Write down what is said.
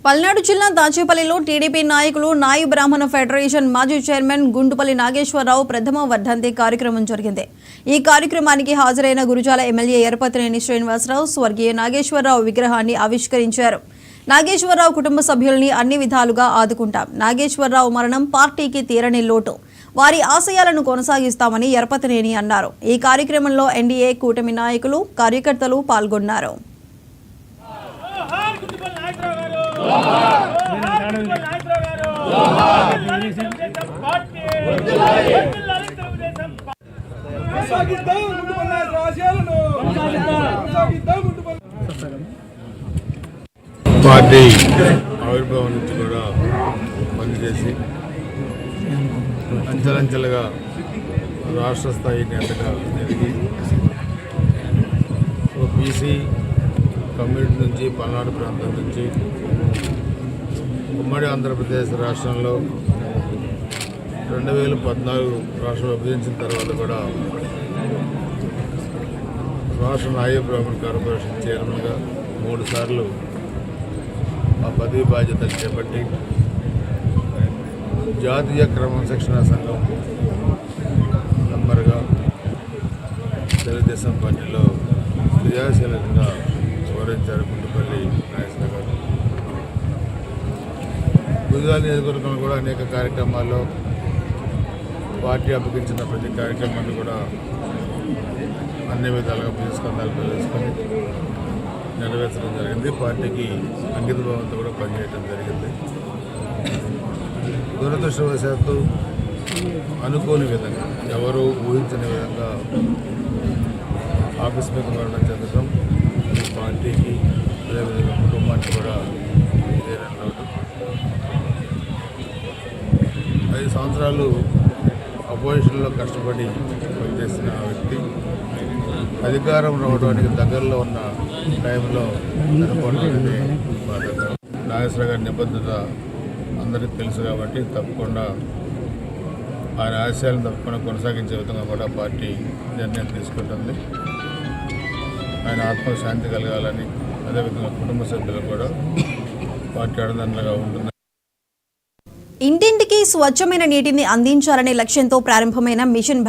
పల్నాడు జిల్లా దాచేపల్లిలో టీడీపీ నాయకులు నాయి బ్రాహ్మణ ఫెడరేషన్ మాజీ చైర్మన్ గుండుపల్లి నాగేశ్వరరావు ప్రథమ వర్ధంతి కార్యక్రమం జరిగింది. ఈ కార్యక్రమానికి హాజరైన గురుజాల ఎమ్మెల్యే ఎరపతినేని శ్రీనివాసరావు స్వర్గీయ నాగేశ్వరరావు విగ్రహాన్ని ఆవిష్కరించారు. నాగేశ్వరరావు కుటుంబ సభ్యుల్ని అన్ని విధాలుగా ఆదుకుంటాం. నాగేశ్వరరావు మరణం పార్టీకి తీరని లోటు. వారి ఆశయాలను కొనసాగిస్తామని ఎరపతినేని అన్నారు. ఈ కార్యక్రమంలో ఎన్డీఏ కూటమి నాయకులు, కార్యకర్తలు పాల్గొన్నారు. పార్టీ ఆవిర్భావం నుంచి కూడా పనిచేసి అంచెలంచెలుగా రాష్ట్ర స్థాయి నేతగా ఎదిగి బీసీ కమ్యూనిటీ నుంచి పల్నాడు ప్రాంతం నుంచి ఉమ్మడి ఆంధ్రప్రదేశ్ రాష్ట్రంలో 2014 రాష్ట్రం విభజించిన తర్వాత కూడా రాష్ట్ర నాయ బ్రాహ్మణ కార్పొరేషన్ చైర్మన్గా 3 సార్లు ఆ పదవి బాధ్యతలు చేపట్టి జాతీయ క్రమశిక్షణ సంఘం మెంబర్గా తెలుగుదేశం పార్టీలో క్రియాశీలకంగా వివరించారు గుండుపల్లి నాగేశ్వర గారు. గురుజాల నియోజకవర్గంలో కూడా అనేక కార్యక్రమాల్లో పార్టీ అప్పగించిన ప్రతి కార్యక్రమాన్ని కూడా అన్ని విధాలుగా పురస్కారాలు తెలుసుకొని నెరవేర్చడం జరిగింది. పార్టీకి అంకిత భావంతో కూడా పనిచేయడం జరిగింది. దురదృష్టవశాత్తు అనుకోని విధంగా ఎవరు ఊహించని విధంగా ఆకస్మిక మరణం చెందడం ఈ పార్టీకి అదేవిధంగా కుటుంబానికి కూడా తీరని లోటు. 5 సంవత్సరాలు అపోజిషన్లో కష్టపడి పనిచేసిన వ్యక్తి అధికారం రావడానికి దగ్గరలో ఉన్న టైంలో చనిపోవడం అనేది బాధాకరం. నాగేశ్వర గారి నిబద్ధత అందరికీ తెలుసు కాబట్టి తప్పకుండా ఆయన ఆశయాలను తప్పకుండా కొనసాగించే విధంగా కూడా పార్టీ నిర్ణయం తీసుకుంటుంది. ఆయన ఆత్మశాంతి కలగాలని, అదేవిధంగా కుటుంబ సభ్యులు కూడా పార్టీ అండదండగా ఉంటుంది. ఇంటింటికి స్వచ్ఛమైన నీటిని అందించాలనే లక్ష్యంతో ప్రారంభమైన మిషన్